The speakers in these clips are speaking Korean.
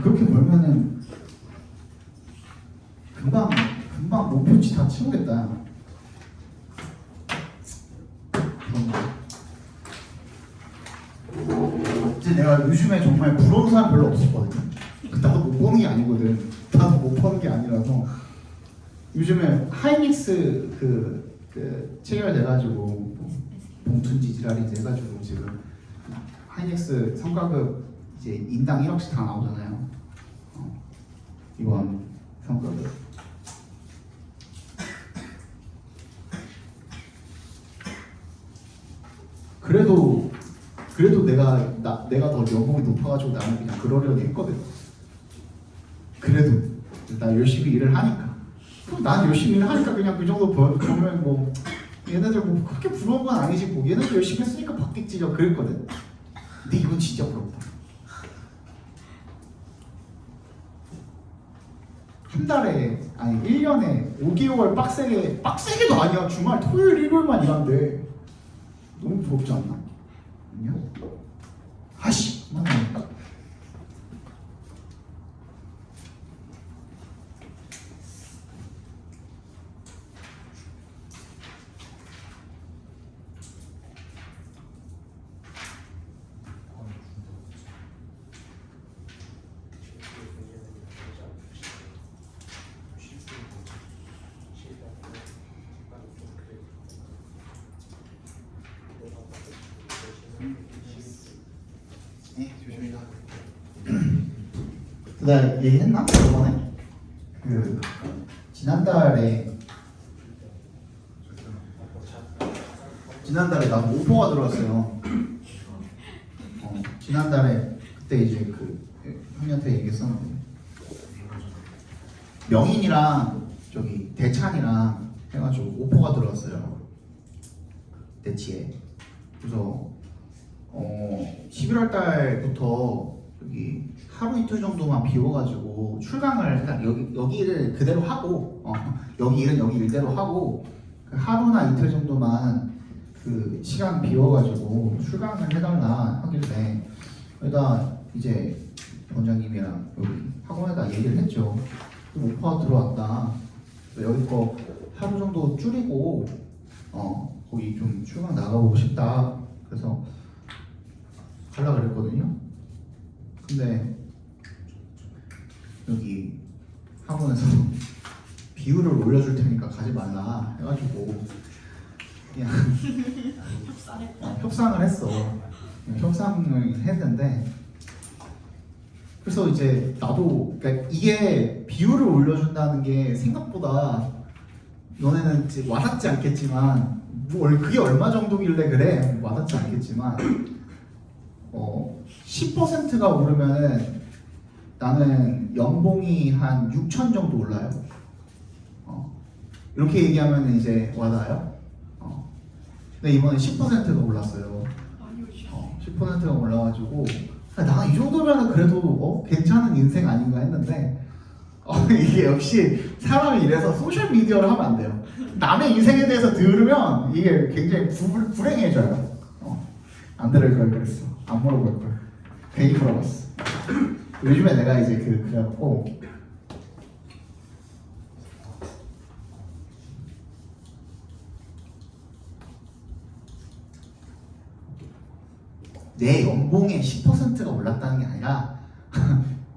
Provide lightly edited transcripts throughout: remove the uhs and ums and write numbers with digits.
그렇게 벌면은 금방 목표치 다 채우겠다. 이제 내가 요즘에 정말 부러운 사람 별로 없었거든요. 나도 못 버는 게 아니거든. 나도 못 버는 게 아니라서 요즘에 하이닉스 체결돼가지고 봉투인지 지랄인지 해가지고 지금 하이닉스 성과급 이제 인당 1억씩 다 나오잖아요. 이번 성과급. 그래도 내가 더 연봉이 높아가지고 나는 그냥 그러려니 했거든. 그래도 나 열심히 일을 하니까. 그럼 난 열심히 일을 하니까 그냥 그 정도 벌면 뭐 얘네들 뭐 그렇게 부러운 건 아니지 뭐 얘네들 열심히 했으니까 받겠지 저 그랬거든. 근데 이건 진짜 부럽다. 한 달에 아니 1년에 5개월 빡세게도 아니야. 주말 토요일 일요일만 일한대. 너무 부럽지 않나? 아니야? 아씨 맞네. 네, 조심히 가. 내가 얘기했나? 저번에? 지난달에 나도 오퍼가 들어왔어요. 지난달에 그때 이제 형님한테 얘기했었는데 명인이랑 저기 대찬이랑 해가지고 오퍼가 들어왔어요. 대치에. 그래서 11월 달부터 여기 하루 이틀 정도만 비워가지고 출강을 일단 여기를 그대로 하고 여기 일은 여기 일대로 하고 하루나 이틀 정도만 그 시간 비워가지고 출강을 해달라 하길래 그러다 이제 원장님이랑 여기 학원에다 얘기를 했죠. 오퍼가 들어왔다. 여기 거 하루 정도 줄이고 거기 좀 출강 나가보고 싶다. 그래서 가려고 그랬거든요. 근데 여기 학원에서 비율을 올려줄 테니까 가지 말라 해가지고 그냥 협상을 했어. 협상을 했는데 그래서 이제 나도 그러니까 이게 비율을 올려준다는 게 생각보다 너네는 이제 와닿지 않겠지만 그게 얼마 정도길래 그래 와닿지 않겠지만 10%가 오르면은 나는 연봉이 한 6천 정도 올라요. 이렇게 얘기하면 이제 와닿아요. 근데 이번에 10%가 올랐어요. 10%가 올라가지고 나 이 정도면 그래도 괜찮은 인생 아닌가 했는데 이게 역시 사람이 이래서 소셜 미디어를 하면 안 돼요. 남의 인생에 대해서 들으면 이게 굉장히 불행해져요. 안 들을 걸 그랬어. 안 물어볼 걸. 괜히 물어봤어. 요즘에 내가 이제 그래갖고 내 연봉의 10%가 올랐다는 게 아니라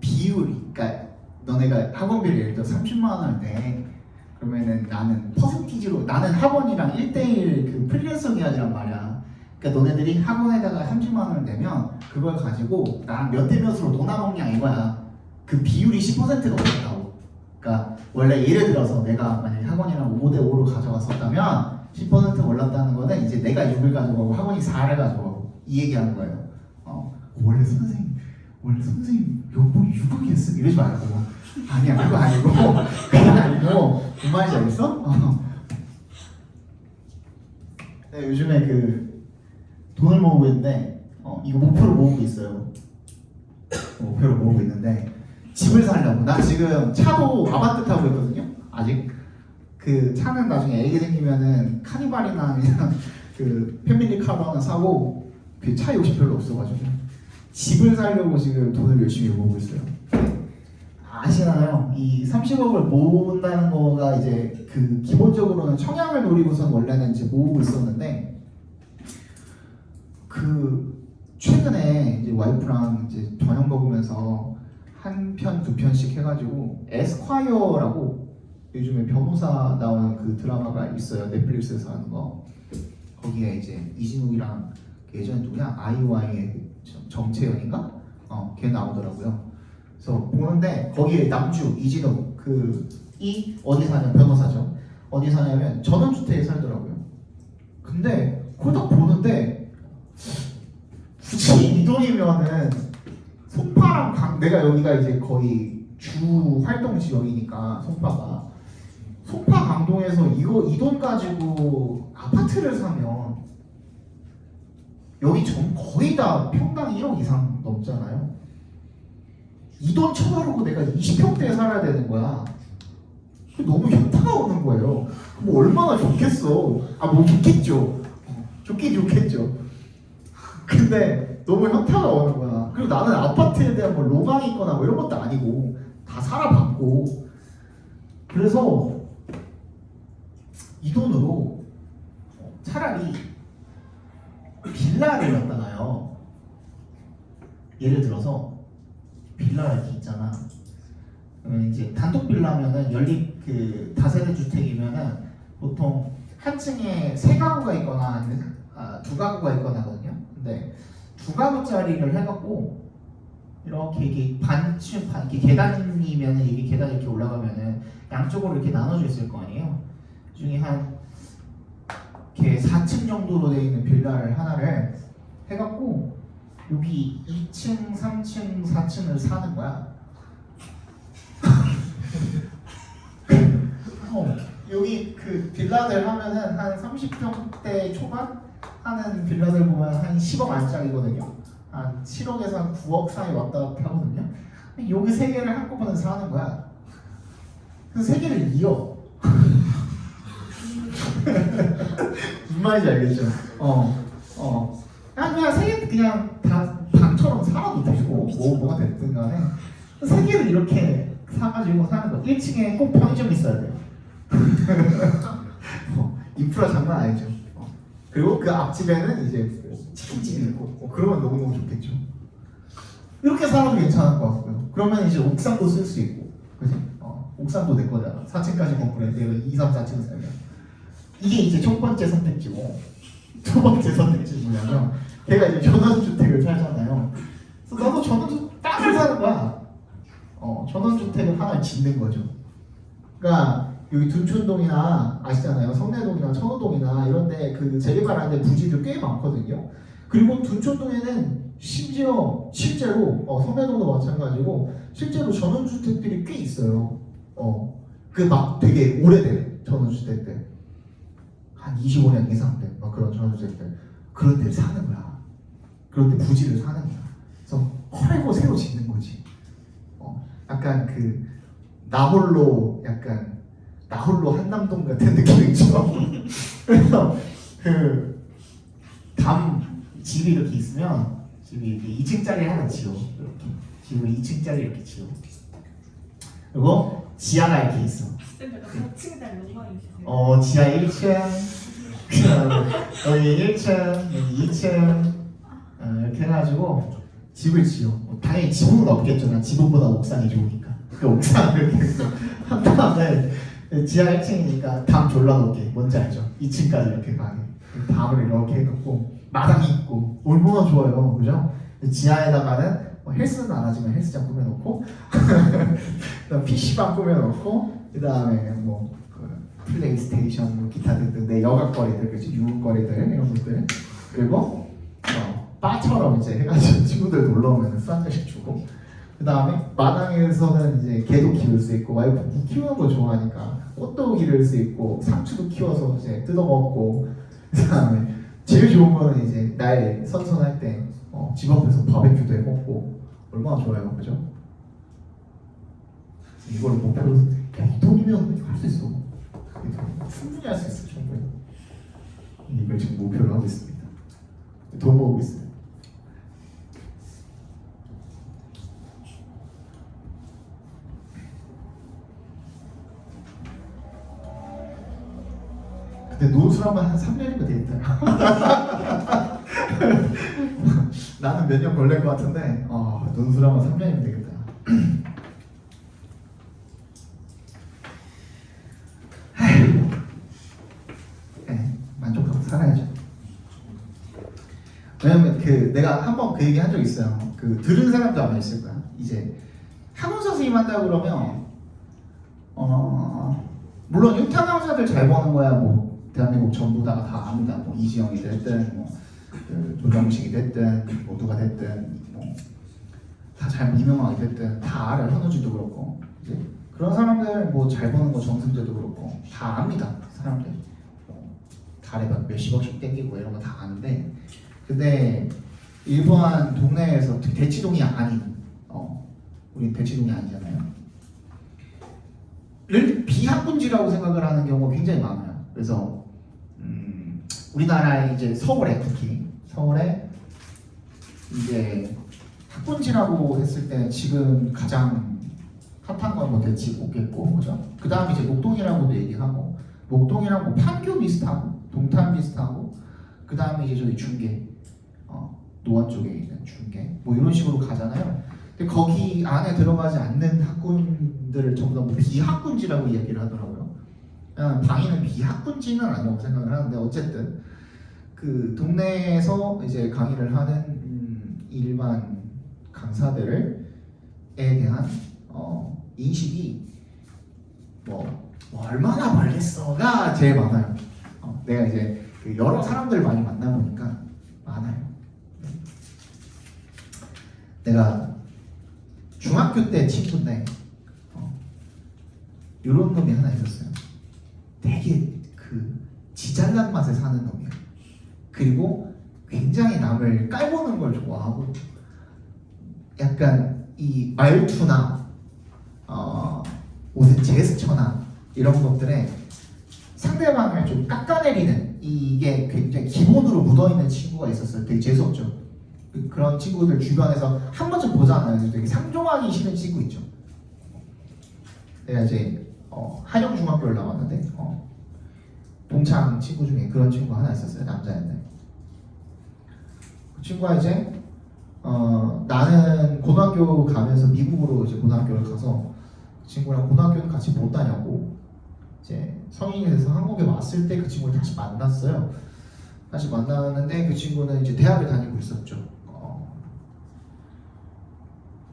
비율이, 그러니까 너네가 학원비를 예를 들어 30만 원을 내 그러면은 나는 퍼센티지로 나는 학원이랑 1대1 그 프리랜서 계약이란 말이야. 그러니까 너네들이 학원에다가 30만 원을 내면 그걸 가지고 나랑 몇 대 몇으로 놀아먹냐 이거야. 그 비율이 10%가 올랐다고. 그러니까 원래 예를 들어서 내가 만약에 학원이랑 5대 5로 가져갔었다면 10% 올랐다는 거는 이제 내가 6을 가져가고 학원이 4를 가져가고 이 얘기하는 거예요. 원래 선생님 연봉이 6억이었어 이러지 말고 아니야 그거 아니고 뭔 말인지 알겠어? 네, 요즘에 돈을 모으고 있는데 이거 목표를 모으고 있어요. 목표를 모으고 있는데 집을 살려고. 나 지금 차도 아반떼 타고 있거든요. 아직 그 차는 나중에 애기 생기면은 카니발이나 그냥 그 패밀리카로 하나 사고 그 차 욕심 별로 없어가지고 집을 살려고 지금 돈을 열심히 모으고 있어요. 아시나요? 이 30억을 모은다는 거가 이제 그 기본적으로는 청약을 노리고선 원래는 이제 모으고 있었는데 그 최근에 이제 와이프랑 이제 저녁 먹으면서 한 편 두 편씩 해가지고 에스콰이어라고 요즘에 변호사 나오는 그 드라마가 있어요. 넷플릭스에서 하는 거. 거기에 이제 이진욱이랑 예전에 누구냐 아이오아이의 정채연인가? 걔 나오더라고요. 그래서 보는데 거기에 남주 이진욱 이 어디 사냐 변호사죠. 어디 사냐면 전원주택에 살더라고요. 근데 그걸 딱 보는데 굳이 이 돈이면은 송파랑 내가 여기가 이제 거의 주 활동 지역이니까 송파 강동에서 이 돈 가지고 아파트를 사면 여기 거의 다 평당 1억 이상 넘잖아요. 이 돈 쳐가지고 내가 20평대에 살아야 되는 거야. 너무 현타가 오는 거예요. 뭐 얼마나 좋겠어. 뭐 좋겠죠. 좋긴 좋겠죠. 근데 너무 현타가 오는 거야. 그리고 나는 아파트에 대한 뭐 로망이 있거나 뭐 이런 것도 아니고 다 살아봤고. 그래서 이 돈으로 차라리 빌라를 갖다가요. 예를 들어서 빌라 이렇게 있잖아. 그러면 이제 단독 빌라면은 연립 그 다세대 주택이면은 보통 한 층에 세 가구가 있거나 아니면 두 가구가 있거나 하거든요. 근데 두 가구짜리를 해갖고 이렇게 이게 반층 이렇게 계단이면은 이게 계단 이렇게 올라가면은 양쪽으로 이렇게 나눠져 있을 거 아니에요. 그 중에 한 이렇게 4층 정도로 되어 있는 빌라를 하나를 해갖고 여기 2층, 3층, 4층을 사는 거야. 여기 그 빌라들 하면은 한 30평대 초반 하는 빌라들 보면 한 10억 안짝이거든요. 한 7억에서 한 9억 사이 왔다 갔다 하거든요. 여기 세 개를 한꺼번에 사는 거야. 그 세 개를 이어. 무슨 말인지 알겠죠? 그냥 세 개 그냥 다 방처럼 살아도 되고 뭐가 됐든 간에 세 개를 이렇게 사가지고 사는 거. 1층에 꼭 편의점 있어야 돼요. 인프라 장난 아니죠. 그리고 그 앞집에는 이제 치킨집이 있고 그러면 너무너무 좋겠죠. 이렇게 살아도 괜찮을 것 같고요. 그러면 이제 옥상도 쓸 수 있고, 그지? 옥상도 내 거잖아. 4층까지 건물에 내가 2, 3, 4층 살면 이게 이제 첫 번째 선택지고, 두 번째 선택지 뭐냐면 걔가 이제 전원주택을 살잖아요. 그래서 나도 전원주택 땅을 사는 거야. 전원주택을 하나 짓는 거죠. 그러니까 여기 둔촌동이나 아시잖아요. 성내동이나 천호동이나 이런데 그 재개발하는데 부지도 꽤 많거든요. 그리고 둔촌동에는 심지어 실제로 성내동도 마찬가지고 실제로 전원주택들이 꽤 있어요. 그 막 되게 오래된 전원주택들 한 25년 이상 된 막 그런 전원주택들 그런 데를 사는 거야. 그런 데 부지를 사는 거야. 그래서 헐고 새로 짓는 거지. 약간 그 나홀로 한남동 같은 느낌이죠. 그래서 그 집이 이렇게 있으면 집이 이렇게 2층짜리 하나 지어. 이렇게 집을 2층짜리 이렇게 지어. 그리고 지하가 이렇게 있어. 지하 1층, 여기 1층, 여기 2층 이렇게 해가지고 집을 지어. 당연히 지붕은 없겠죠. 난 지붕보다 옥상이 좋으니까. 그 옥상을 이렇게 해서 한 다음에 지하 1층이니까 담 졸라 높게. 뭔지 알죠? 2층까지 이렇게 가게. 담을 이렇게 해놓고 마당이 있고 얼마나 좋아요. 그죠? 지하에다가는 헬스는 안 하지만 헬스장 꾸며놓고 그다음 PC방 꾸며놓고 그 다음에 플레이스테이션 기타 등등 내 여가거리들 그치 유흥거리들 이런 것들 그리고 바처럼 이제 해가지고 친구들 놀러 오면 술 한 잔씩 주고 그 다음에 마당에서는 이제 개도 키울 수 있고 와이프 키우는 거 좋아하니까 꽃도 기를 수 있고 상추도 키워서 이제 뜯어먹고 그 다음에 제일 좋은 거는 이제 날 선선할 때 집 앞에서 바베큐도 해먹고 얼마나 좋아요, 그죠? 이걸 목표로 이 돈이면 할 수 있어. 충분히 할 수 있어, 충분히. 이걸 지금 목표로 하고 있습니다. 돈 모으고 있어요. 근데 논술하면 한 3년이면 되겠다. 나는 몇 년 걸릴 것 같은데 논술하면 3년이면 되겠다. 네, 만족하고 살아야죠. 왜냐면 내가 한번 그 얘기 한 적 있어요. 들은 사람도 아마 있을 거야. 이제 학원 선생님 한다고 그러면 물론 유타 강사들 잘 버는 거야. 뭐 대한민국 전부 다 압니다. 뭐 이지영이 됐든 조정식이 됐든 뭐 누가 됐든 뭐 다 잘 유명하게 됐든 다 알아요. 현우진도 그렇고 이제 그런 사람들 뭐 잘 버는 거 정승재도 그렇고 다 압니다. 사람들 달에 막 몇십억씩 땡기고 이런 거 다 아는데, 근데 일반 동네에서 대치동이 아닌 우리 대치동이 아니잖아요. 를 비학군지라고 생각을 하는 경우가 굉장히 많아요. 그래서 우리나라의 이제 서울에 특히 서울에 이제 학군지라고 했을 때 지금 가장 핫한 건 뭐 대치고겠고, 그죠? 그 다음 이제 목동이라고도 얘기하고, 목동이랑 뭐 판교 비슷하고 동탄 비슷하고, 그 다음에 이제 저기 중계 노원 쪽에 있는 중계 뭐 이런 식으로 가잖아요. 근데 거기 안에 들어가지 않는 학군들을 전부 다 뭐 비학군지라고 이야기를 하더라고요. 방위는 비학군지는 아니라고 생각을 하는데, 어쨌든 그 동네에서 이제 강의를 하는 일반 강사들에 대한 인식이 뭐 얼마나 멀겠어가 제일 많아요. 내가 이제 여러 사람들 많이 만나보니까 많아요. 내가 중학교 때 친구인데 이런 놈이 하나 있었어요. 되게 지잘난 맛에 사는 놈이야. 그리고 굉장히 남을 깔보는 걸 좋아하고, 약간 이 말투나 무슨 제스처나 이런 것들에 상대방을 좀 깎아내리는 이게 굉장히 기본으로 묻어있는 친구가 있었어요. 되게 재수없죠. 그런 친구들 주변에서 한 번쯤 보잖아요. 되게 상종하기 싫은 친구 있죠. 내가 이제 한영중학교를 나왔는데 동창 친구 중에 그런 친구가 하나 있었어요. 남자였는데 그 친구가 이제 나는 고등학교 가면서 미국으로 이제 고등학교를 가서 그 친구랑 고등학교는 같이 못 다녔고, 이제 성인이 돼서 한국에 왔을 때 그 친구를 다시 만났어요. 다시 만났는데 그 친구는 이제 대학을 다니고 있었죠.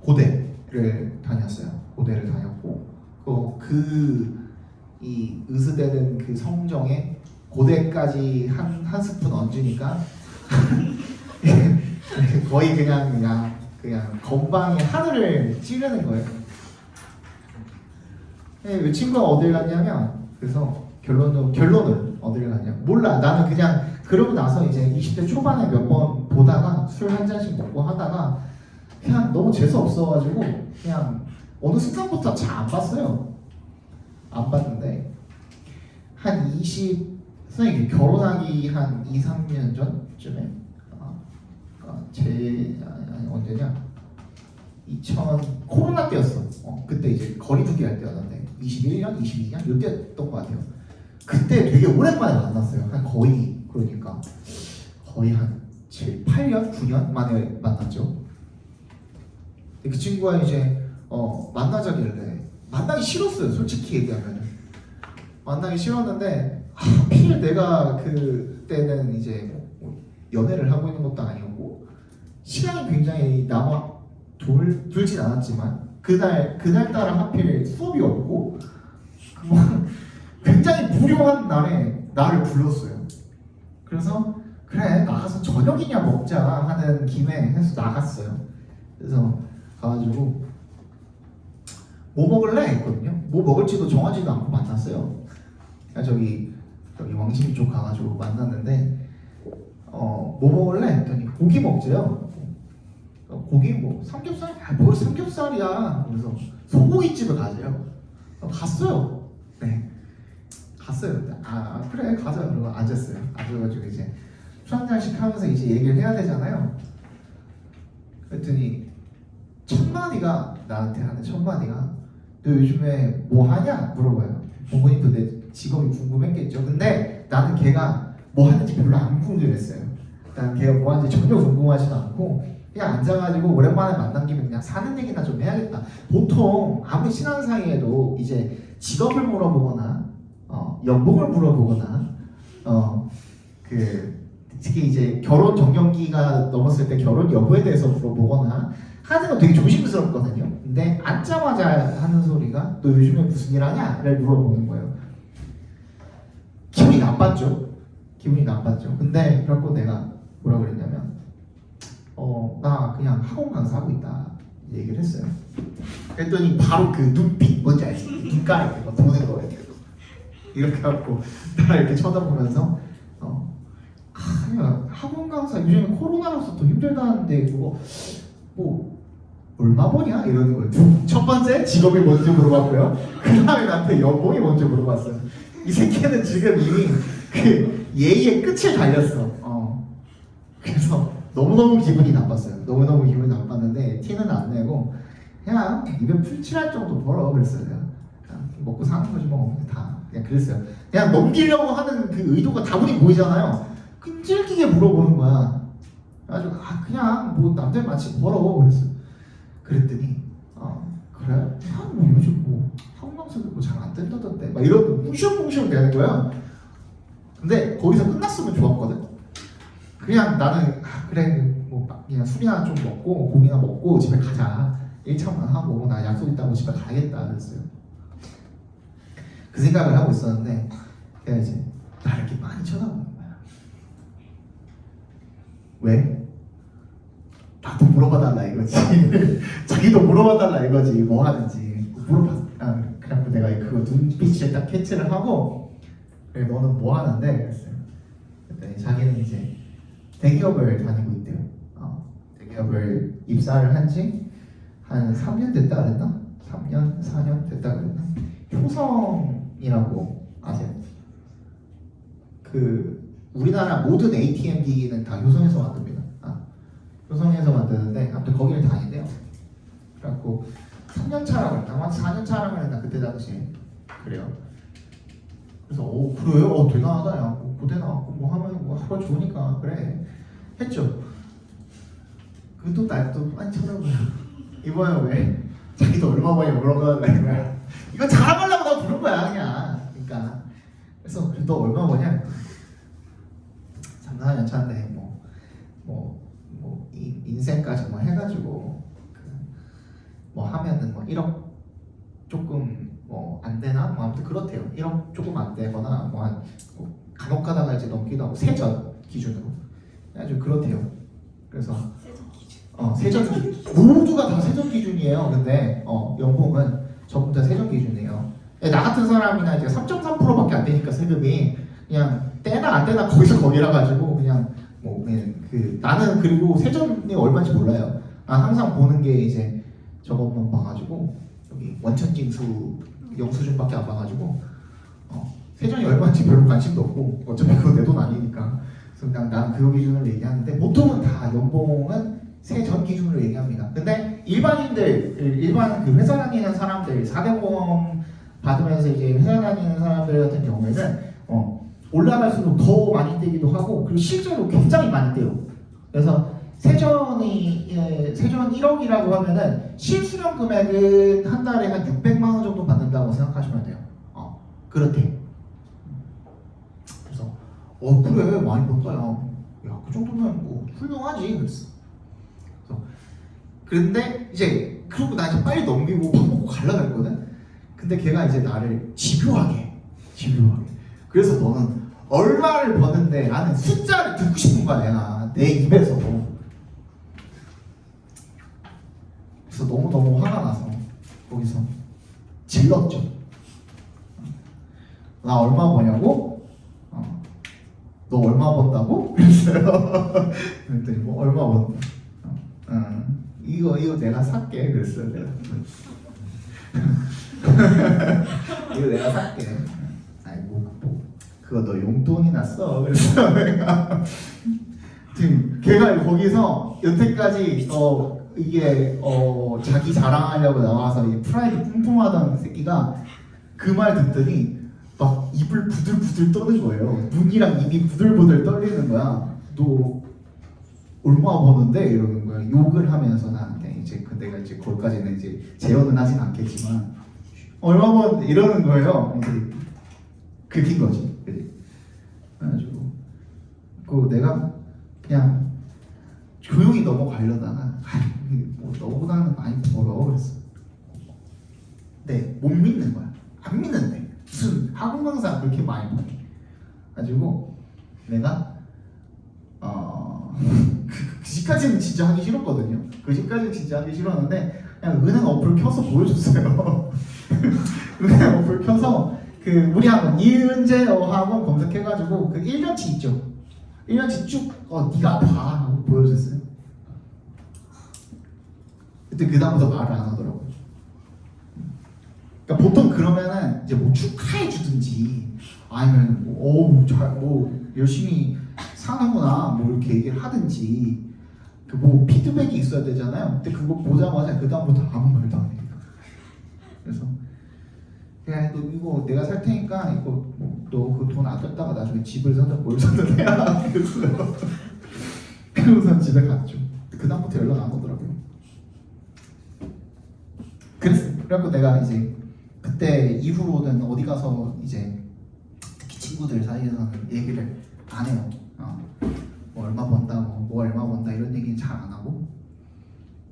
고대를 다녔어요. 고대를 다녔고 이 으스대는 그 성정에 고대까지 한 스푼 얹으니까 거의 그냥 건방에 하늘을 찌르는 거예요. 이 친구가 어딜 갔냐면, 그래서 결론을 어딜 갔냐 몰라. 나는 그냥 그러고 나서 이제 20대 초반에 몇 번 보다가 술 한 잔씩 먹고 하다가 그냥 너무 재수 없어가지고 그냥 어느 순간부터 잘 안 봤어요. 안 봤는데 선생님 결혼하기 한 2, 3년 전쯤에 언제냐? 코로나 때였어. 그때 이제 거리두기 할 때였는데 21년, 22년 이때였던 것 같아요. 그때 되게 오랜만에 만났어요. 그러니까 거의 한 7, 8년, 9년 만에 만났죠. 그 친구가 이제 만나자길래 만나기 싫었어요. 솔직히 얘기하면 만나기 싫었는데 하필 내가 그때는 이제 연애를 하고 있는 것도 아니었고 시간이 굉장히 들진 않았지만 그날따라 하필 수업이 없고 굉장히 무료한 날에 나를 불렀어요. 그래서 그래 나가서 저녁이냐 먹자 하는 김에 해서 나갔어요. 그래서 가가지고 뭐 먹을래 했거든요. 뭐 먹을지도 정하지도 않고 만났어요. 저기 왕십리 쪽 가가지고 만났는데 뭐 먹을래 했더니 고기 먹재요. 고기 뭐 삼겹살? 뭘 삼겹살이야. 그래서 소고기집을 가재요. 갔어요. 네, 갔어요. 그래 가자. 그러고 앉았어요. 앉아가지고 이제 술 한 잔씩 하면서 이제 얘기를 해야 되잖아요. 그랬더니 나한테 하는 첫 마디가 너 요즘에 뭐 하냐 물어봐요. 부모님도 내 직업이 궁금했겠죠. 근데 근데 나는 걔가 뭐 하는지 별로 안 궁금했어요. 난 걔가 뭐 하는지 전혀 궁금하지도 않고 그냥 앉아가지고 오랜만에 만난 김에 그냥 사는 얘기나 좀 해야겠다. 보통 아무리 친한 사이에도 이제 직업을 물어보거나 연봉을 물어보거나 특히 이제 결혼 정년기가 넘었을 때 결혼 여부에 대해서 물어보거나 하는 건 되게 조심스럽거든요. 근데 앉자마자 하는 소리가 너 요즘에 무슨 일 하냐?를 물어보는 거예요. 기분이 나빴죠. 기분이 나빴죠. 근데 그래갖고 내가 뭐라 그랬냐면 나 그냥 학원 강사 하고 있다 얘기를 했어요. 그랬더니 바로 그 눈빛 뭔지 알지? 눈가에 막 도는 거예요. 이렇게 하고 나 이렇게 쳐다보면서 그냥 학원 강사 요즘에 코로나라서 더 힘들다는데 그거 뭐 얼마 버냐? 이러는 거예요. 첫 번째 직업이 뭔지 물어봤고요. 그 다음에 나한테 연봉이 뭔지 물어봤어요. 이 새끼는 지금 이미 그 예의의 끝을 달렸어. 그래서 너무너무 기분이 나빴어요. 너무너무 기분이 나빴는데 티는 안 내고 그냥 입에 풀칠할 정도 벌어 그랬어요. 그냥 먹고 사는 거지 뭐 다 그냥 그랬어요. 그냥 넘기려고 하는 그 의도가 다분히 보이잖아요. 끈질기게 물어보는 거야. 그래가지고 그냥 뭐 남들 마치 벌어 그랬어. 그랬더니 그래? 뭐 요즘 뭐 학원 강사도 뭐 잘 안 된다던데 막 이러고 뭉실뭉실 되는 거야. 근데 거기서 끝났으면 좋았거든. 그냥 나는 그래 뭐 그냥 술이나 좀 먹고 고기나 먹고 집에 가자. 1차만 하고 나 약속 있다고 집에 가야겠다 그랬어요. 그 생각을 하고 있었는데 걔가 이제 나를 이렇게 많이 쳐다보는 거야. 왜? 나도 물어봐달라 이거지. 자기도 물어봐달라 이거지. 뭐 하는지 그래갖고 내가 그거 눈빛을 딱 캐치를 하고 그래 너는 뭐 하는데? 그랬어요. 그랬더니 자기는 이제 대기업을 다니고 있대요. 대기업을 입사를 한 지 한 3년 됐다 그랬나? 3년? 4년 됐다 그랬나? 효성이라고 아세요? 그 우리나라 모든 ATM 기기는 다 효성에서 만듭니다. 효성에서 만드는데 아무튼 거기를 다닌대요. 그래갖고 3년 차라고 했나? 4년 차라고 했나? 그때 당시에 그래요. 그래서 그래요? 대단하다 야. 고대 나왔고 뭐 하면 뭐 하루 좋으니까 그래 했죠. 그또 날 또 많이 쳐다보요. 이번에 왜 자기도 얼마 버냐 물어보는 거야. 이거 자랑하려고 나 부른 거야 그냥. 그러니까 그래서 너 얼마 버냐? 3, 4년 차인데 인생까지 뭐 해가지고 뭐 하면은 뭐 1억 조금 뭐 안 되나? 뭐 아무튼 그렇대요. 1억 조금 안 되거나 뭐 한 간혹 가다가 이제 넘기도 하고 세전 기준으로 아주 그렇대요. 그래서 세전 모두가 다 세전 기준이에요. 근데 연봉은 전부 다 세전 기준이에요. 나 같은 사람이나 이제 3.3%밖에 안 되니까 세금이 그냥 떼나 안 떼나 거기서 거기라 가지고 그냥 나는 그리고 세전이 얼마인지 몰라요. 난 항상 보는 게 이제 저것만 봐가지고 여기 원천징수 영수증밖에 안 봐가지고 세전이 얼마인지 별로 관심도 없고 어차피 그거 내 돈 아니니까 그래서 그냥 난 그 기준으로 얘기하는데 보통은 다 연봉은 세전 기준으로 얘기합니다. 근데 일반 그 회사 다니는 사람들 4대 보험 받으면서 이제 회사 다니는 사람들 같은 경우에는 올라갈수록 더 많이 떼기도 하고 그리고 실제로 굉장히 많이 떼요. 그래서 세전 1억이라고 하면은 실수령 금액은 한 달에 한 600만 원 정도 받는다고 생각하시면 돼요. 그렇대. 그래서 그래 많이 번다 야 그 정도면 뭐 훌륭하지 그랬어. 그런데 이제 그러고 나 이제 빨리 넘기고 밥 먹고 가려고 했거든. 근데 걔가 이제 나를 집요하게 그래서 너는 얼마를 버는데 라는 숫자를 듣고 싶은 거야 내가 내 입에서. 그래서 너무너무 화가 나서 거기서 질렀죠. 나 얼마 버냐고? 너 얼마 번다고? 그랬어요. 그랬더니 뭐 얼마 번다. 이거 내가 살게 그랬어요. 내가. 이거 내가 살게. 그거 너 용돈이나 써. 그래서 내가 지금 걔가 거기서 여태까지 이게 자기 자랑하려고 나와서 이 프라이드 뿜뿜하던 새끼가 그 말 듣더니 막 입을 부들부들 떠는 거예요. 눈이랑 입이 부들부들 떨리는 거야. 너 얼마 버는데? 이러는 거야. 욕을 하면서 나한테 이제 그 내가 이제 거기까지는 이제 재현은 하진 않겠지만 얼마 번 이러는 거예요. 이제 그긴 거지. 그래가지고 그 내가 그냥 조용히 넘어가려다가 뭐 너보다는 많이 벌어 그랬어. 네, 못 믿는 거야. 안 믿는데 무슨 학원 강사 그렇게 많이 벌어. 가지고 내가 그 시까지는 진짜 하기 싫었거든요. 그 시까지는 진짜 하기 싫었는데 그냥 은행 어플 켜서 보여줬어요. 은행 어플 켜서 그 우리 학원 이은재 학원 검색해가지고 그 1년치 있죠. 1년치 쭉 네가 봐 하고 보여줬어요. 그때 그 다음부터 말을 안 하더라고요. 그러니까 보통 그러면은 이제 뭐 축하해 주든지 아니면 뭐 열심히 사는구나 뭐 이렇게 얘기를 하든지 그 뭐 피드백이 있어야 되잖아요. 근데 그거 보자마자 그 다음부터 아무 말도 안 해요. 그래서 야 너 이거 내가 살 테니까 이거 너 그 돈 아꼈다가 나중에 집을 사든 뭘 사든 해야 그랬어요. 그러고선 집에 갔죠. 그 다음부터 연락 안 오더라고요. 그랬어요. 그래갖고 내가 이제 그때 이후로는 어디 가서 이제 특히 친구들 사이에서는 얘기를 안 해요. 뭐 얼마 번다, 뭐 얼마 번다 이런 얘기는 잘 안 하고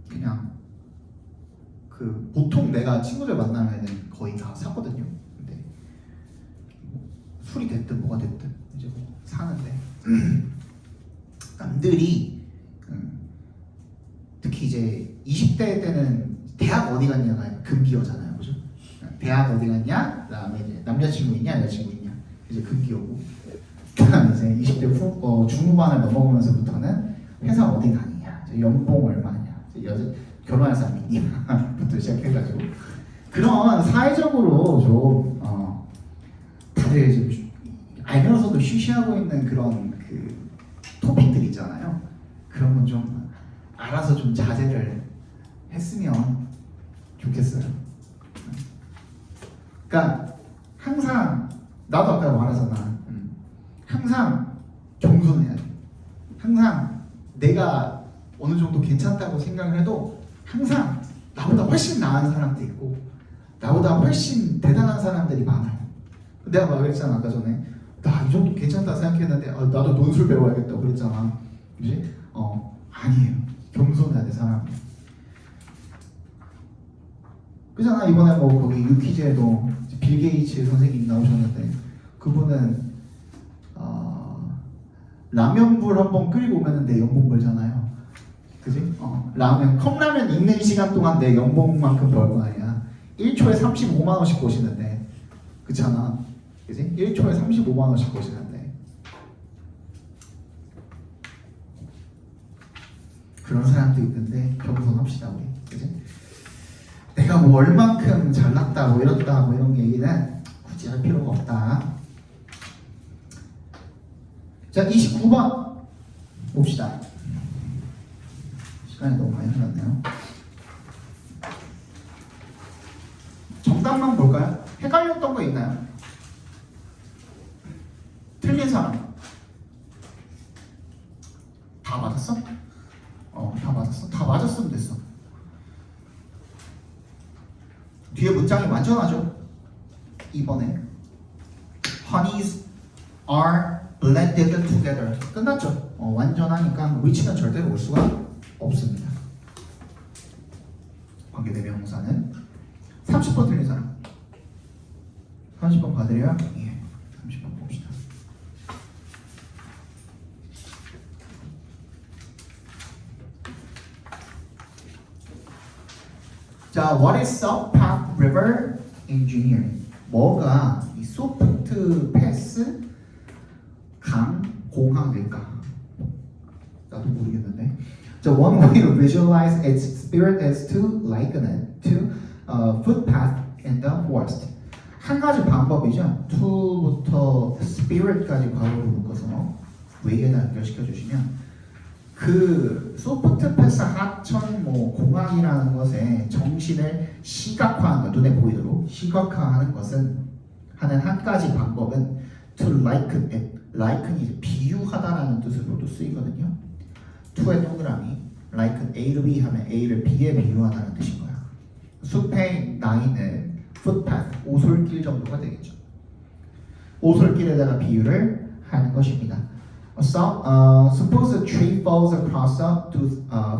그냥 그 보통 내가 친구들 만나면은 거의 다 사거든요. 근데 술이 됐든 뭐가 됐든 이제 뭐 사는데 남들이 특히 이제 20대 때는 대학 어디 갔냐가 금기어잖아요, 그죠? 대학 어디 갔냐, 그다음에 이제 남자친구 있냐, 여자친구 있냐 이제 금기어고, 그다음에 이제 20대 중후반을 넘어가면서부터는 회사 어디 다니냐, 연봉 얼마냐, 결혼할 사람 있냐부터 시작해가지고 그런 사회적으로 좀 다들 좀 알면서도 쉬쉬하고 있는 그런 그 토픽들 있잖아요. 그런 건 좀 알아서 좀 자제를 했으면 좋겠어요. 그러니까 항상 나도 아까 말하잖아. 항상 겸손해야 돼. 항상 내가 어느 정도 괜찮다고 생각을 해도 항상 나보다 훨씬 나은 사람도 있고 나보다 훨씬 대단한 사람들이 많아요. 내가 말했잖아 아까 전에 나 이 정도 괜찮다 생각했는데 나도 논술 배워야겠다고 그랬잖아. 그지? 아니에요. 겸손해야 돼 사람이. 그잖아. 이번에 뭐 거기 유퀴즈에도 빌 게이츠 선생님 나오셨는데 그분은 라면불 한번 끓이고 오면 내 연봉 벌잖아요. 그지? 컵라면 있는 시간 동안 내 연봉만큼 벌 거 아니야. 1초에 35만 원씩 버시는데 그렇잖아. 그지? 1초에 35만 원씩 버시는데 그런 사람도 있는데 겸손합시다 우리. 그지? 내가 뭐 얼만큼 잘났다 뭐 이렇다 뭐 이런 얘기는 굳이 할 필요가 없다. 자 29번 봅시다. 시간이 너무 많이 흘렀네요. 정답만 볼까요? 헷갈렸던 거 있나요? 틀린 사람 다 맞았어? 다 맞았어? 다 맞았으면 됐어. 뒤에 문장이 완전하죠? 이번에 Honeys are blended together 끝났죠? 완전하니까 which는 절대로 올 수가 없습니다. 관계대명사는 30번 틀린 사람 30번 받으려요? 예, 30번 봅시다. 자, what is South River Engineering? 뭐가 이 소프트 패스 강 공항일까? 나도 모르겠는데. 자, one way to visualize its spirit is to liken it to a footpath in the forest. 한 가지 방법이죠. to부터 spirit까지 과거로 묶어서 외계에다 연결시켜 주시면 그 소프트 패스 하천 뭐 공항이라는 것의 정신을 시각화하는 것, 눈에 보이도록 시각화하는 것은 하는 한 가지 방법은 to liken it. liken이 비유하다라는 뜻으로도 쓰이거든요. to의 동그라미 liken A to B 하면 A를 B에 비유하다는 뜻인 거야. 숲의 나이는 footpath, 오솔길 정도가 되겠죠. 오솔길에다가 비유를 하는 것입니다. Suppose a tree falls across a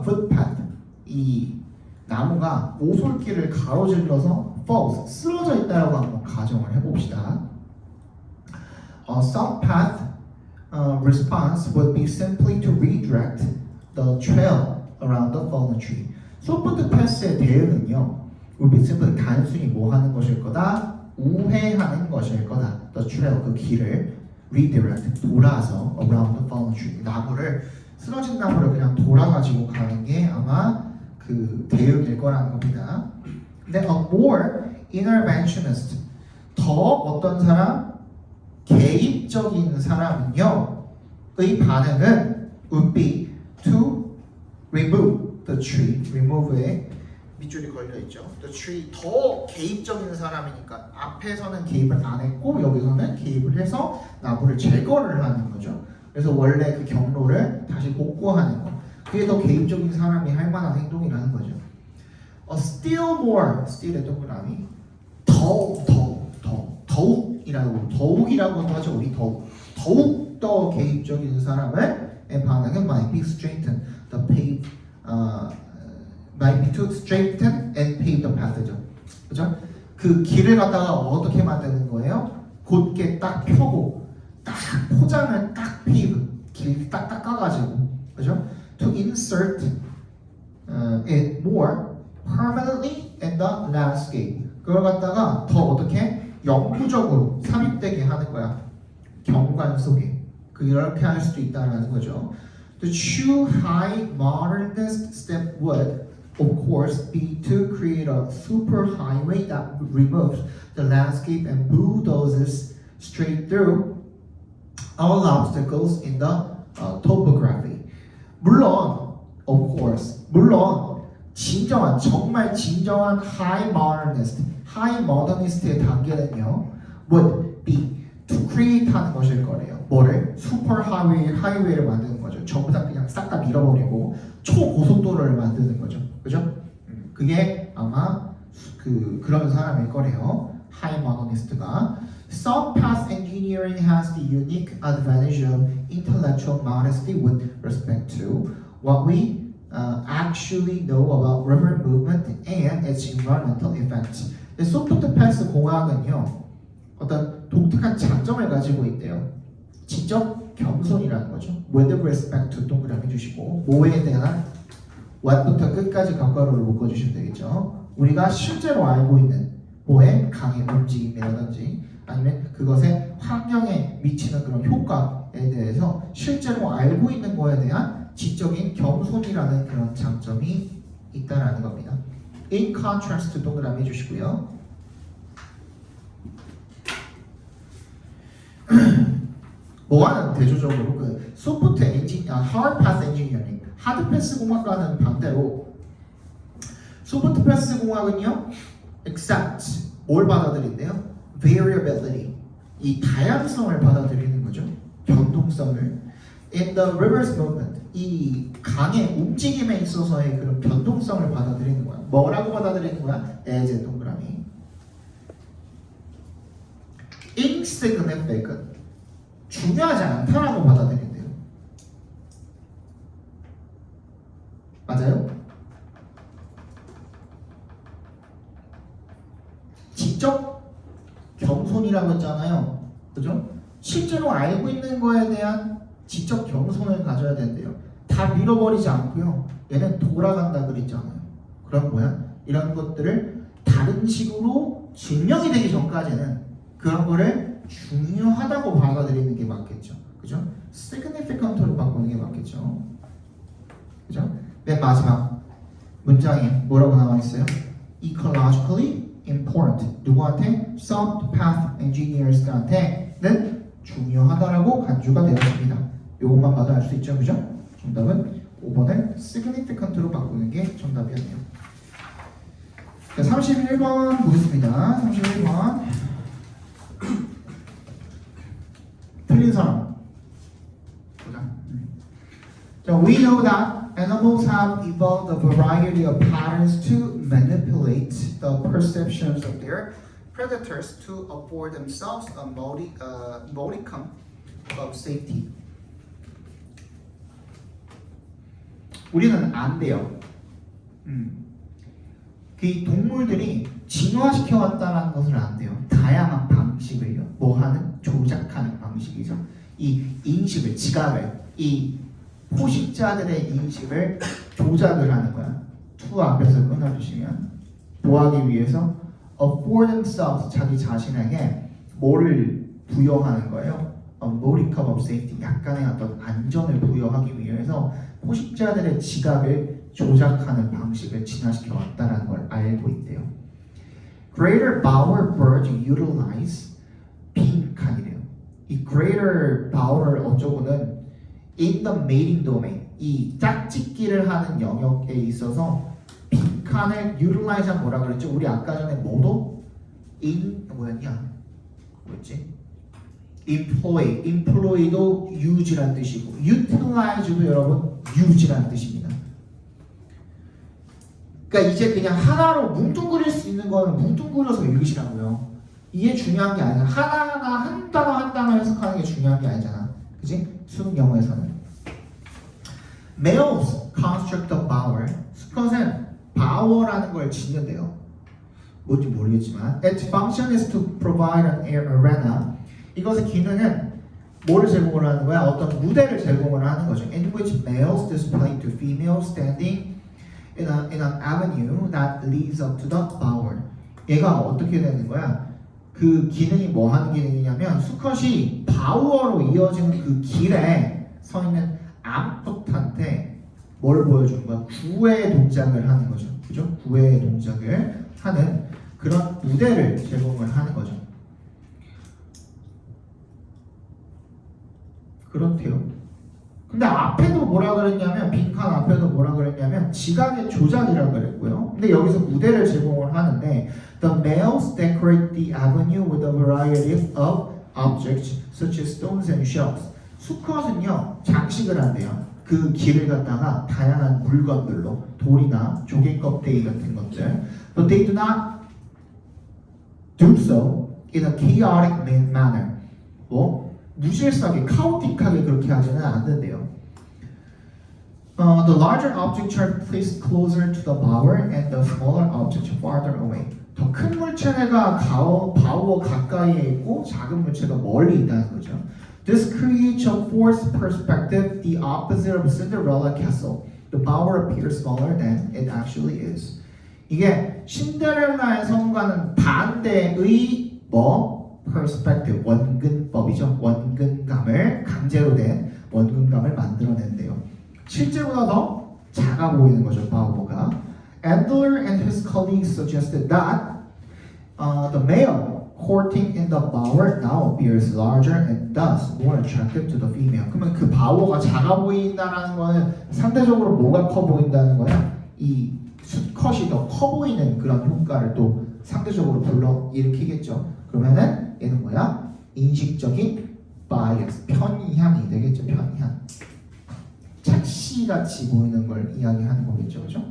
footpath. 이 나무가 오솔길을 가로질러서 falls, 쓰러져 있다라고 한번 가정을 해봅시다. Some path response would be simply to redirect the trail around the fallen tree. 소프트 패스의 대응은요, would be simply 단순히 뭐 하는 것일 거다? 우회하는 것일 거다. The trail, 그 길을 redirect, 돌아서 around the fallen tree. 나무를, 쓰러진 나무를 그냥 돌아가지고 가는 게 아마 그 대응일 거라는 겁니다. 근데 a more interventionist, 더 어떤 사람? 개입적인 사람은요, 의 반응은 would be to remove the tree. remove에 밑줄이 걸려 있죠. The tree, 더 개입적인 사람이니까 앞에서는 개입을 안 했고 여기서는 개입을 해서 나무를 제거를 하는 거죠. 그래서 원래 그 경로를 다시 복구하는 거. 그게 더 개입적인 사람이 할 만한 행동이라는 거죠. Still more, still의 동그라미, 더욱이라고도 하죠. 우리 더욱 더 개입적인 사람의 반응은 might be straighten the pave, might be to straighten and pave the path죠. 그죠? 그 길을 갖다가 어떻게 만드는 거예요? 곧게 딱 펴고 딱 포장을 딱 pave, 길 딱 깎아가지고, 그죠? To insert it more permanently in the landscape. 그걸 갖다가 더 어떻게 영구적으로 삽입되게 하는 거야. 경관 속에. 그렇게 할 수도 있다는 거죠. The true high modernist step would, of course, be to create a super highway that removes the landscape and bulldozes straight through all obstacles in the topography. 물론, of course, 물론 진정한, 정말 진정한 high modernist의 단계는요, would be to create 하는 것일 거래요. 뭐를? super highway를 만드는 거죠. 전부 다 그냥 싹 다 밀어버리고 초고속도로를 만드는 거죠. 그죠? 그게 아마 그런 사람일 거래요. high modernist가. Some path engineering has the unique advantage of intellectual modesty with respect to what we actually know about river movement and its environmental effects. 소프트 패스 공학은요, 어떤 독특한 장점을 가지고 있대요. 지적 겸손이라는 거죠. With respect to 동그라미 주시고, 뭐에 대한 what부터 끝까지 괄괄호를 묶어주시면 되겠죠. 우리가 실제로 알고 있는 뭐의 강의 움직임이라든지 아니면 그것의 환경에 미치는 그런 효과에 대해서 실제로 알고 있는 거에 대한 지적인 겸손이라는 그런 장점이 있다라는 겁니다. In contrast 동그라미 해주시고요. 뭐와는 대조적으로 그 소프트 hard path engineering, 하드 패스 공학과는 반대로 소프트 패스 공학은요, accept, 뭘 받아들인대요? variability, 이 다양성을 받아들이는 거죠. 변동성을. In the reverse movement, 이 강의 움직임에 있어서의 그런 변동성을 받아들이는 거야. 뭐라고 받아들이는 거야? as 동그라미. insignificant, 중요하지 않다라고 받아들인대요. 맞아요? 지적 겸손이라고 했잖아요. 그죠? 실제로 알고 있는 거에 대한 지적 겸손을 가져야 된대요. 다 밀어버리지 않고요. 얘는 돌아간다 그랬잖아요. 그럼 뭐야? 이런 것들을 다른 식으로 증명이 되기 전까지는 그런 거를 중요하다고 받아들이는 게 맞겠죠. 그죠? significant로 바꾸는 게 맞겠죠. 그죠? 맨 마지막 문장에 뭐라고 나와 있어요? ecologically important. 누구한테? some path engineers한테는 중요하다라고 간주가 되었습니다. 이것만 봐도 알 수 있죠, 그죠? 정답은 5번을 significant로 바꾸는 게 정답이었네요. 자, 31번 보겠습니다. 31번. We know that animals have evolved a variety of patterns to manipulate the perceptions of their predators to afford themselves a modicum of safety. 우리는 안 돼요. 그 동물들이 진화시켜 왔다는 것을 안 돼요. 다양한 방식을요. 뭐 하는? 조작하는 방식이죠. 이 인식을, 지각을, 이 포식자들의 인식을 조작을 하는 거야. to 앞에서 끊어주시면 보호하기 위해서 afford themselves, 자기 자신에게 뭐를 부여하는 거예요? A modicum of safety, 약간의 어떤 안전을 부여하기 위해서 포식자들의 지각을 조작하는 방식을 진화시켜 왔다는 걸 알고 있대요. Greater bower birds utilize 빈칸이래요. 이 greater bower 어쩌고는 in the mating domain, 이 짝짓기를 하는 영역에 있어서 빈칸을 utilize한 뭐라 그랬죠? 우리 아까 전에 뭐도 뭐였냐? 뭐였지? employ도 use란 뜻이고 utilize도 여러분 use란 뜻입니다. 그러니까 이제 그냥 하나로 뭉뚱그릴 수 있는 거는 뭉뚱그려서 읽으시라고요. 이게 중요한 게 아니야. 하나하나 한 단어 한 단어 해석하는 게 중요한 게 아니잖아. 그치? 수능 영어에서는 Males construct the bower. 수컷은 bower라는 걸 짓는데요. 뭔지 모르겠지만 Its function is to provide an arena. 이것의 기능은 뭐를 제공을 하는 거야? 어떤 무대를 제공을 하는 거죠. In which males display to females standing in an avenue that leads up to the bower. 얘가 어떻게 되는 거야? 그 기능이 뭐 하는 기능이냐면 수컷이 바우어로 이어지는 그 길에 서 있는 암컷한테 뭘 보여주는 거야? 구애 동작을 하는 거죠. 그죠? 구애 동작을 하는 그런 무대를 제공을 하는 거죠. 그렇대요. 근데 앞에도 뭐라 그랬냐면 빈칸 앞에도 뭐라 그랬냐면 지각의 조작이라고 그랬고요. 근데 여기서 무대를 제공을 하는데 The males decorate the avenue with a variety of objects such as stones and shells. 수컷은요 장식을 한대요. 그 길을 갖다가 다양한 물건들로 돌이나 조개 껍데기 같은 것들. But they do not do so in a chaotic manner. 뭐 무질서하게 카오틱하게 그렇게 하지는 않는데요. The larger objects are placed closer to the bower and the smaller objects farther away. 더 큰 물체가 바우어 가까이에 있고 작은 물체가 멀리 있다는 거죠. This creates a forced perspective, the opposite of Cinderella castle. The bower appears smaller than it actually is. 이게 신데렐라의 성과는 반대의 perspective, 원근법이죠. 원근감을 강제로 된 원근감을 만들어낸대요. 실제보다 더 작아 보이는 거죠, 바우어가. Adler and his colleagues suggested that the male courting in the bower now appears larger and thus more attractive to the female. 그러면 그 바우어가 작아 보인다는 거는 상대적으로 뭐가 커 보인다는 거야? 이 수컷이 더 커 보이는 그런 효과를 또 상대적으로 불러일으키겠죠. 그러면은 얘는 뭐야? 인식적인 bias, 편향이 되겠죠. 편향. 착시같이 보이는 걸 이야기하는 거겠죠. 그죠?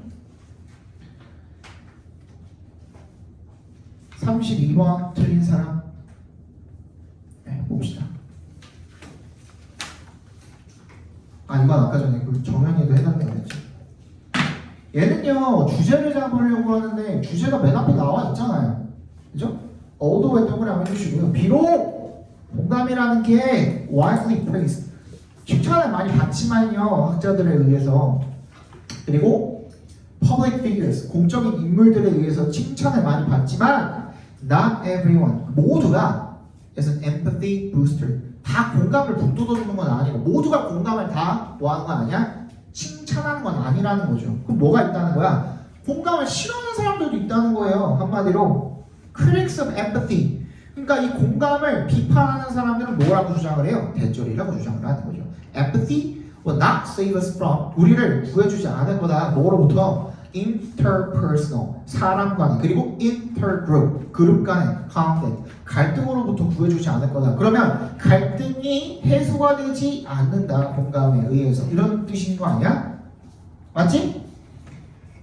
32번 틀린 사람? 네, 봅시다. 이건 아까 전에 그 정현이도 해놨네요. 그렇죠? 얘는요, 주제를 잡으려고 하는데 주제가 맨 앞에 나와 있잖아요. 그죠? 어도에 동그라미 해주시고요. 비록 공감이라는 게 widely praised, 칭찬을 많이 받지만요, 학자들에 의해서. 그리고 public figures, 공적인 인물들에 의해서 칭찬을 많이 받지만 not everyone, 모두가 is an empathy booster. 다 공감을 북돋워주는 건 아니고 모두가 공감을 다 뭐하는 건 아니야? 칭찬하는 건 아니라는 거죠. 그럼 뭐가 있다는 거야? 공감을 싫어하는 사람들도 있다는 거예요. 한마디로 critics of empathy. 그러니까 이 공감을 비판하는 사람들은 뭐라고 주장을 해요? 대절이라고 주장을 하는 거죠. Empathy will not save us from, 우리를 구해주지 않을 거다. 뭐로부터? interpersonal, 사람 간의, 그리고 intergroup, 그룹 간의 conflict, 갈등으로부터 구해주지 않을 거다. 그러면 갈등이 해소가 되지 않는다. 공감에 의해서. 이런 뜻인 거 아니야? 맞지?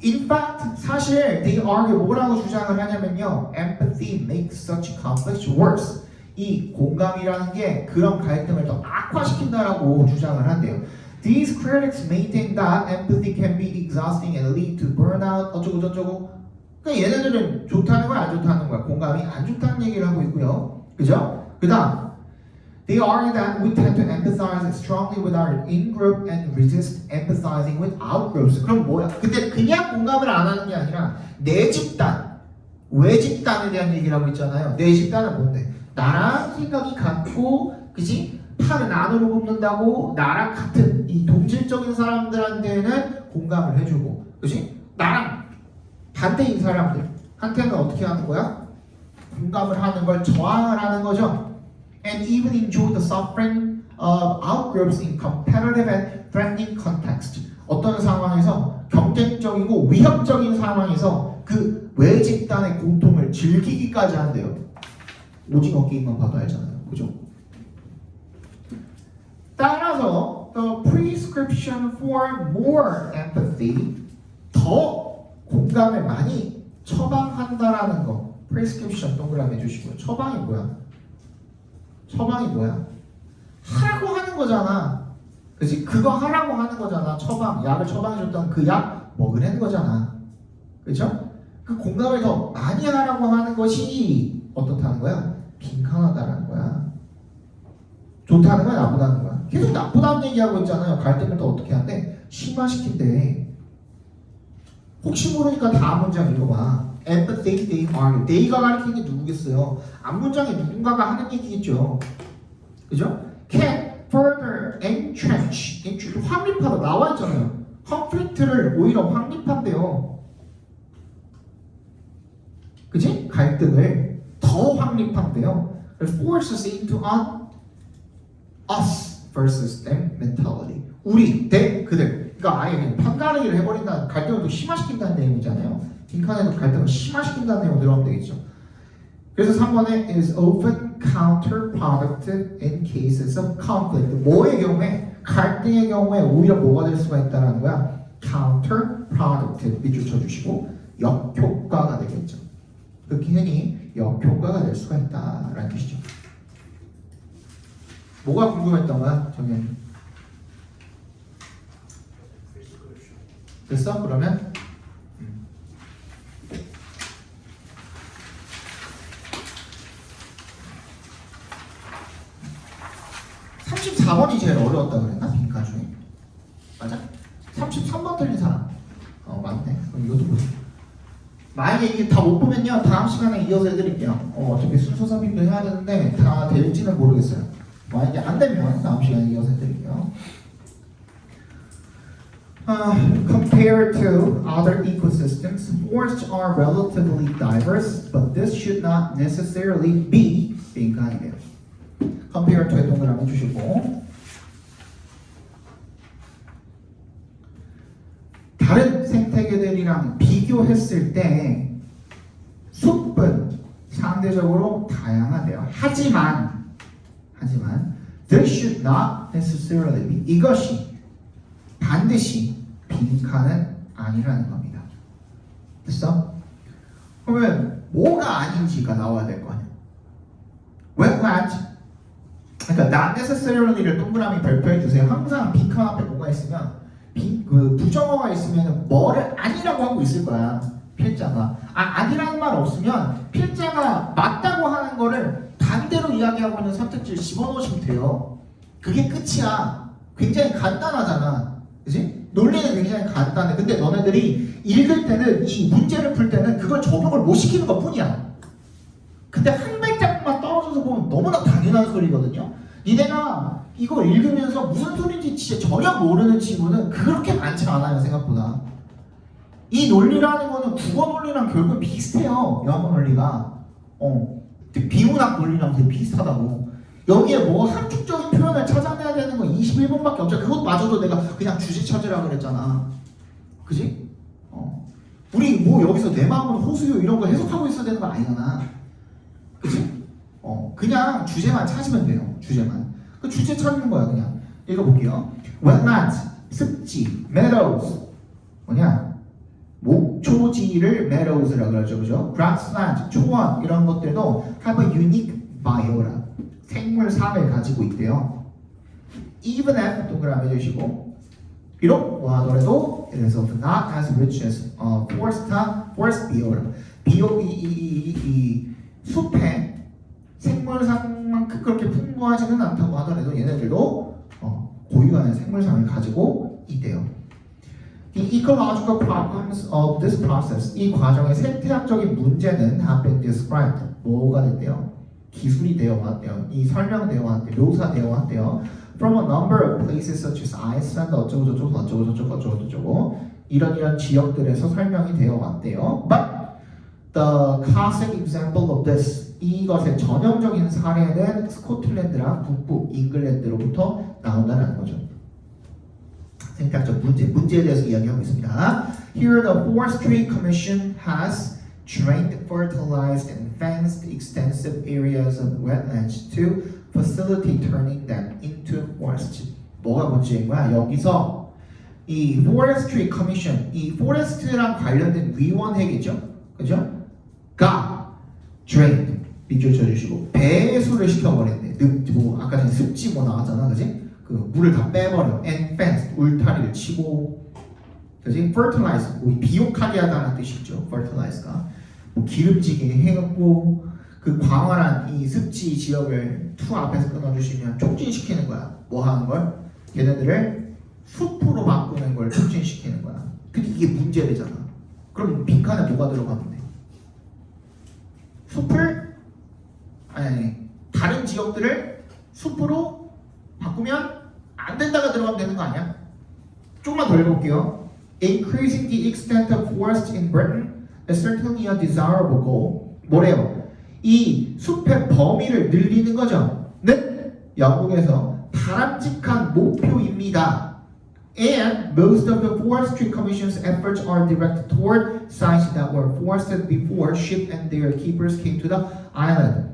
In fact, 사실 they argue 뭐라고 주장을 하냐면요. Empathy makes such conflicts worse. 이 공감이라는 게 그런 갈등을 더 악화시킨다라고 주장을 한대요. These critics maintain that empathy can be exhausting and lead to burnout. 어쩌고 저쩌고. 그러니까 얘네들은 좋다는 거야, 안 좋다는 거야. 공감이 안 좋다는 얘기를 하고 있고요. 그죠? 그 다음 They argue that we tend to empathize strongly with our in-group and resist empathizing with out-groups. 그럼 뭐야? 근데 그냥 공감을 안 하는 게 아니라 내 집단, 외집단에 대한 얘기를 하고 있잖아요. 내 집단은 뭔데? 나랑 생각이 같고, 그치? 팔은 안으로 굽는다고 나랑 같은 이 동질적인 사람들한테는 공감을 해주고, 그치? 나랑 반대인 사람들한테는 어떻게 하는 거야? 공감을 하는 걸 저항을 하는 거죠. And even enjoy the suffering of outgroups in competitive and threatening context. 어떤 상황에서 경쟁적이고 위협적인 상황에서 그 외집단의 고통을 즐기기까지 한대요. 오징어 게임만 봐도 알잖아요. 그죠? 따라서 the prescription for more empathy, 더 공감을 많이 처방한다라는 거. prescription 동그라미 해주시고요. 처방이 뭐야? 처방이 뭐야? 하라고 하는 거잖아. 그치? 그거 하라고 하는 거잖아. 처방, 약을 처방해줬던 그 약 먹으라는 거잖아. 그죠? 그 공감을 더 많이 하라고 하는 것이 어떻다는 거야? 빈칸하다라는 거야. 좋다는 거야, 나쁘다는 거야? 계속 나쁘다는 얘기하고 있잖아요. 갈등을 또 어떻게 한대? 심화시킨대. 혹시 모르니까 다음 문장 읽어봐. Empathy, they argue. they가 가리키는 게 누구겠어요? 앞 문장에 누군가가 하는 얘기겠죠. 그죠? Can further entrench. 확립하다 나와 있잖아요. conflict를 오히려 확립한대요. 그지? 갈등을 더 확립한대요. Force us into an us versus them mentality. 우리, they, 그들. 그러니까 아예 그냥 편가르기를 해버린다. 갈등을 더 심화시킨다는 내용이잖아요. 빈칸에도 갈등을 심화시킨다는 내용 들어가면 되겠죠. 그래서 3번에 is often counterproductive in cases of conflict. 뭐의 경우에? 갈등의 경우에 오히려 뭐가 될 수가 있다는 거야? counterproductive 밑줄 쳐주시고 역효과가 되겠죠. 그렇게 흔히 역효과가 될 수가 있다라는 뜻이죠. 뭐가 궁금했던 거야? 정현. 됐어? 그러면 34번이 제일 어려웠다 그랬나? 빈칸 중에. 맞아? 33번 틀린 사람. 맞네. 그럼 이것도 보세요. 만약에 이게 다 못 보면요. 다음 시간에 이어서 해드릴게요. 어차피 순서삽입도 해야 되는데 다 될지는 모르겠어요. 만약에 안 되면 다음 시간에 이어서 해드릴게요. Compared to other ecosystems, forests are relatively diverse, but this should not necessarily be 빈칸이래요. Compared to에 동그라미 주시고 다른 생태계들이랑 비교했을 때 숲은 상대적으로 다양하대요. 하지만 this should not necessarily be, 이것이 반드시 빈칸은 아니라는 겁니다. 됐어? 그러면 뭐가 아닌지가 나와야 될 거 아니야. wetland, 그러니까 not necessarily를 동그라미 발표해 주세요. 항상 빈칸 앞에 뭐가 있으면 그 부정어가 있으면 뭐를 아니라고 하고 있을 거야. 필자가 아니라는 말 없으면 필자가 맞다고 하는 거를 반대로 이야기하고 있는 선택지를 집어넣으시면 돼요. 그게 끝이야. 굉장히 간단하잖아. 그치? 논리는 굉장히 간단해. 근데 너네들이 읽을 때는 이 문제를 풀 때는 그걸 적용을 못 시키는 것 뿐이야. 근데 한 발짝만 떨어져서 보면 너무나 당연한 소리거든요. 니네가 이거 읽으면서 무슨 소리인지 진짜 전혀 모르는 친구는 그렇게 많지 않아요. 생각보다. 이 논리라는 거는 국어 논리랑 결국 비슷해요. 영어 논리가. 비문학 논리랑 되게 비슷하다고. 여기에 뭐 함축적인 표현을 찾아내야 되는 거 21번밖에 없죠. 그것마저도 내가 그냥 주제 찾으라 그랬잖아. 그지? 뭐 여기서 내 마음은 호수요 이런 거 해석하고 있어야 되는 거 아니잖아. 그치? 그냥 주제만 찾으면 돼요. 주제만. 그 주제 찾는 거야 그냥. 읽어볼게요. wetlands, 습지, meadows 뭐냐? 목초지를 meadows라고 그러죠, 그죠? grassland, 초원 이런 것들도 have a unique biota, 생물상을 가지고 있대요. even if 동그라미 해주시고 비록 뭐하더라도 it is of not as rich as forest biota. 이 숲의 생물상만큼 그렇게 풍부하지는 않다고 하더라도 얘네들도 고유한 생물상을 가지고 있대요. The ecological problems of this process, 이 과정의 생태학적인 문제는 have been described. 뭐가 됐대요? 기술이 되어 왔대요. 이 설명되어 왔대요. 묘사되어 왔대요. From a number of places such as Iceland, 어쩌고 이런 지역들에서 설명이 되어 왔대요. But the classic example of this, 이것의 전형적인 사례는 스코틀랜드랑 북부 잉글랜드로부터 나온다는 거죠. 생태학적 문제에 대해서 이야기하고 있습니다. Here the Forestry Commission has drained, fertilized, and fenced extensive areas of wetlands to facilitate turning them into forests. 뭐가 문제인 거야? 여기서 이 Forestry Commission, 이 forest랑 관련된 위원회겠죠? 그죠? 가 drained, 밑줄 쳐주시고 배수를 시켜버렸네. 뭐 아까 전에 습지 뭐 나왔잖아, 그지? 그 물을 다 빼버려. and fenced, 울타리를 치고, 그지? fertilize, 뭐 비옥하게 하다는 뜻이죠. fertilize가 뭐 기름지게 해갖고 그 광활한 이 습지 지역을 투 앞에서 끊어주시면 촉진시키는 거야. 뭐 하는 걸? 얘네들을 숲으로 바꾸는 걸 촉진시키는 거야. 근데 이게 문제되잖아. 그럼 빈칸에 뭐가 들어가면 돼? 숲을 아니 다른 지역들을 숲으로 바꾸면 안 된다가 들어가면 되는 거 아니야? 조금만 더 읽어볼게요. Increasing the extent of forest in Britain is certainly a desirable goal. 뭐래요? 이 숲의 범위를 늘리는 거죠. 는 영국에서 바람직한 목표입니다. And most of the Forestry Commission's efforts are directed toward sites that were forested before ships and their keepers came to the island.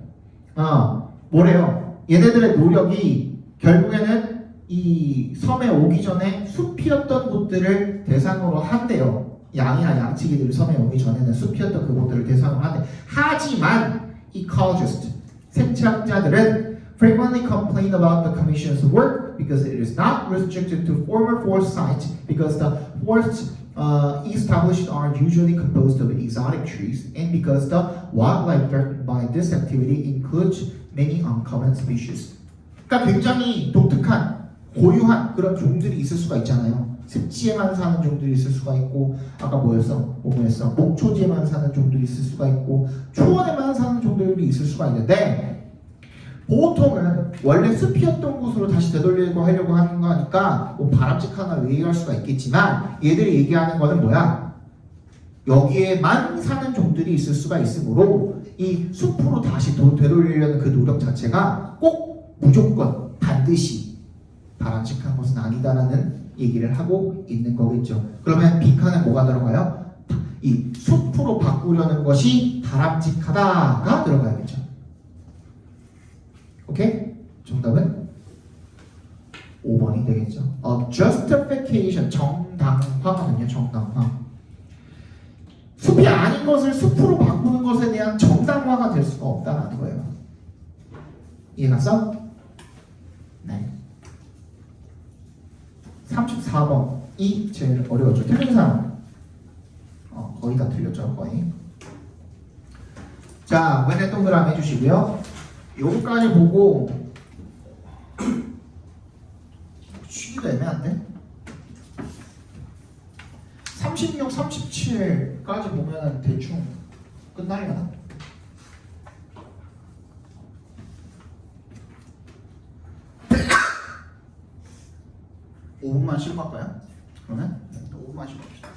뭐래요? 얘네들의 노력이 결국에는 이 섬에 오기 전에 숲이었던 곳들을 대상으로 한대요. 양이나 양치기들이 섬에 오기 전에는 숲이었던 그곳들을 대상으로 한대. 하지만 ecologist, 생태학자들은 frequently complain about the Commission's work because it is not restricted to former forest sites because the forests established are usually composed of exotic trees and because the wildlife threatened by this activity includes many uncommon species. 그러니까 굉장히 독특한 고유한 그런 종들이 있을 수가 있잖아요. 습지에만 사는 종들이 있을 수가 있고 아까 뭐였어? 목초지에만 사는 종들이 있을 수가 있고 초원에만 사는 종들이 있을 수가 있는데 보통은 원래 숲이었던 곳으로 다시 되돌리려고 하려고 하는 거니까 뭐 바람직하나 얘기할 수가 있겠지만 얘들이 얘기하는 거는 뭐야? 여기에만 사는 종들이 있을 수가 있으므로 이 숲으로 다시 되돌리려는 그 노력 자체가 꼭 무조건 반드시 바람직한 것은 아니다라는 얘기를 하고 있는 거겠죠. 그러면 빈칸에 뭐가 들어가요? 이 숲으로 바꾸려는 것이 바람직하다가 들어가야겠죠. 오케이? 정답은 5번이 되겠죠. justification, 정당화거든요. 정당화. 숲이 아닌 것을 숲으로 바꾸는 것에 대한 정당화가 될 수가 없다는 거예요. 이해갔어? 네. 34번이 제일 어려웠죠. 틀린 사람 거의 다 틀렸죠. 거의. 자, 왼에 동그라미 해주시고요. 요거까지 보고 쉬기도 애매한데 36, 37까지 보면 대충 끝나려나? (5분만) 쉬고 갈까요? 그러면 5분만 쉬고 갑시다.